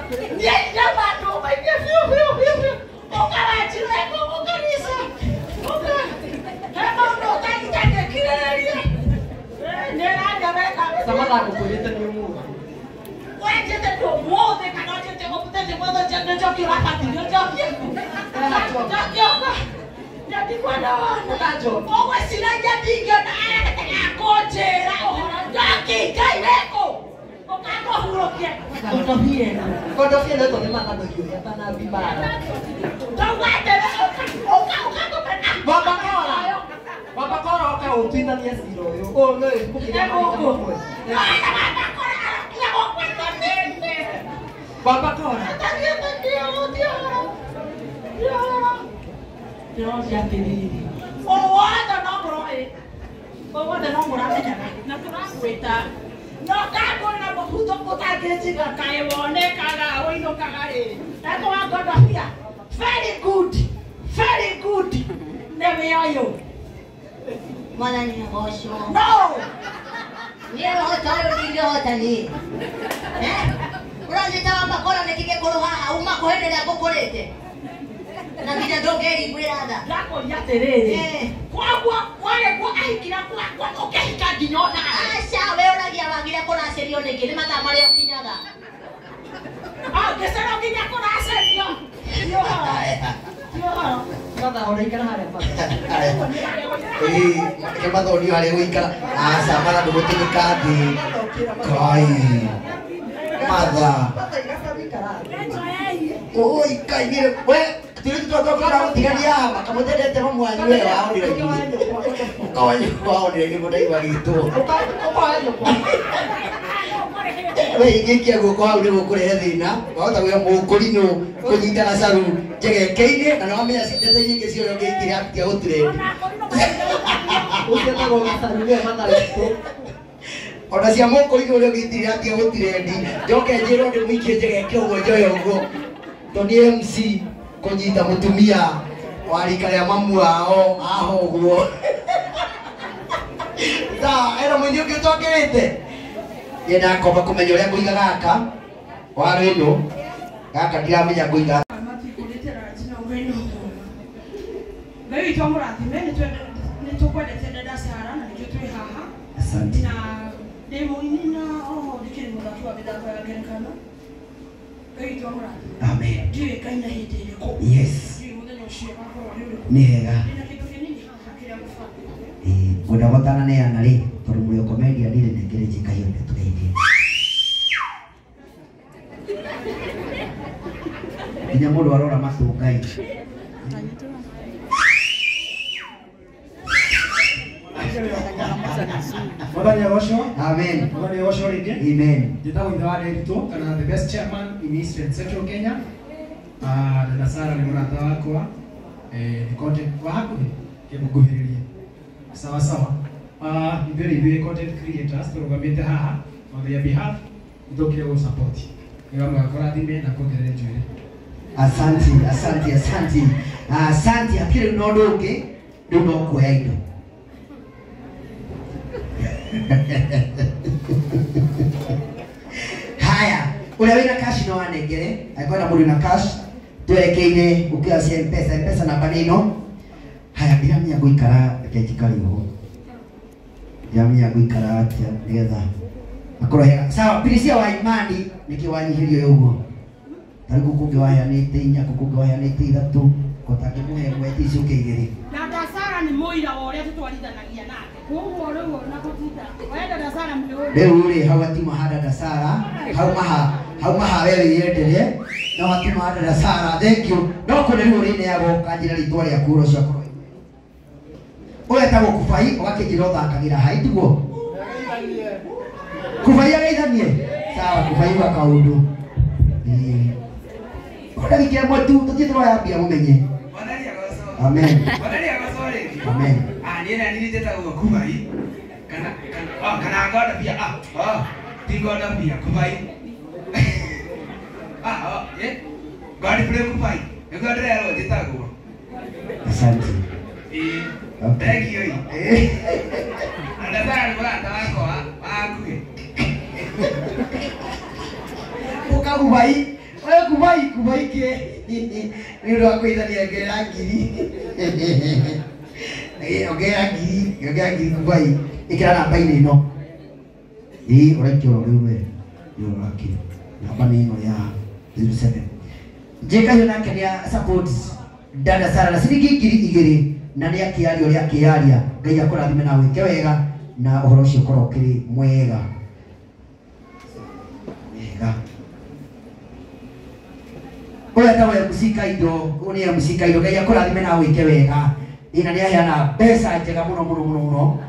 Dia batu, dia fiu. Oka wajile ko kanisa. Oka. Hema ndo tani kile dia. Nera jameka. Sama lagu kulita ni mu. Waje te do mode kana te ko putete modo jana joki rapati yo joki. Joki oka. Jadi kwana tajo. Owe sina jadi gana ana kojera ohora joki kaileko. Oka ko hurokia. Kodofie ndo to mata ndo yo ya tana bibara. Tawate oka ko pena. Baba kora oka utina ni asiro yo. Oh no, mukina ko. Baba kora. Dios ya te di. Oh, ada nombor eh. Oh, ada nombor apa ya? Natural beta. No kago na bohuto puta geji ka kai wone kaga oino kaga eh. Ako agoda pia. Very good. Neme yo. Mana ni hosho? No. Ni hosho ni hotani. Unajita bakora nekike koroha uma koendelea kokorete. Na kija dogeri kwirada. Lako ya terere. Kwa aikira kwa okehika ginyona. Asha wewe unagia wagira kora serio nekile mata mari okinyaga. Kesana okinya kora serio. Yo. Kata ora ikara hare pa. Ke mato ni hare uikara. Sama la bote kadi. Kai. Mada. Oi, kai mire, we Tiri tu kau kau tiga dia, kamu tadi tengok muanya we, wow dia lagi. Kau aja wow dia lagi muda lagi itu. We iki aku kau dia mau kuliah di na, kau tahu yang mau kulino, kau cinta nasaru, jaga kainnya, karena kami asik tadi yang kesini lagi tiap tiap utre. Usia tak kau nasaru dia mana itu? Orang siapa kulino lagi tiap tiap utre di, joke jero dia mikir jaga kau joyo go, Tony MC. Kujita mutumia warika ya mamu wao aho guo. Da era mwenye kitoke ite. Yena ko bakumenyoria kuiga gaka. Warino. Gaka ndiramenya kuiga. Mati kuletera jina ureno. Leo itomura timene ni tukwede tena dasara na nijutwe haha. Asante. Na demo inina dikeni mudatu abidaka ya genkana. Amen. Yes. Nega. Kuna watana ne anali toru mulio komedia dile nekere jikayo netugeidi. Inya mundu arora masukai. Modani ya Osho. Amen. Modani ya Osho rige. Amen. Jitabu indawade rito kana the best chairman in East and Central Kenya. Dada Sara ni mrata wako ni content wako kemuguhiririe. Sawa sawa. Very content creators turugamite haha on their behalf ndoke o support. Ni wama akora dime na kongere njuri. Asante akire nodoke ndio kuya indo. Haya, unaweka cash no anegere, akwenda muri na cash, tuelekeine ukiwa si M-Pesa namba nino. Haya bila mnya guikara kejikari ho. Ya mnya guikara atia nigetha. Akorohera. Sawa, pilisia wa imani nikiwanyihirio yoguo. Tariku kunge wayanite inya kukunge wayanite ithatu kotake muhe mweti icio kigiri. Dada Sara ni muira wa uria tutwarithanagia nake. Koguo riu na gutinda. Wewe Dada Sara mlioni. Riu ri hawatima Dada Sara, haumaha wewe yendelee na watima Dada Sara. Thank you. No kune riu ri ne yago kanjira ritwa ria kuro cia kuro. Oya tago kufai wakijira thakagira haitugo. Kufai agaithanie. Sawa kufai wa kaundu. Ora ikia mwetu tutithwa ya bia mumenye. Amen. Amen. Niena niliteta kubai. Kana ngoda pia tingoda pia kubai. Gadi pule kubai. Ngoda leo titago. Asante. Thank you. Anataka kulata wako akuge. Ukakubai Ni ndo akuithania ngera ngiri. Ongera ngiri kubai. Ikira namba ini no. Urekio riu we. Yo laki. Namba ni ino ya 07. Jeka yona kenya support dada Sara na ciringi ngiri igiri na ni akiaria uria akiaria Ngai akurathime na wike wega na uhoro ucio ukorwo ukiri mwega. Oya tawe musika indo, unia musika indo Ngai akurathime na wike wega. Ina ni aheana mbeca njega muno muno muno muno.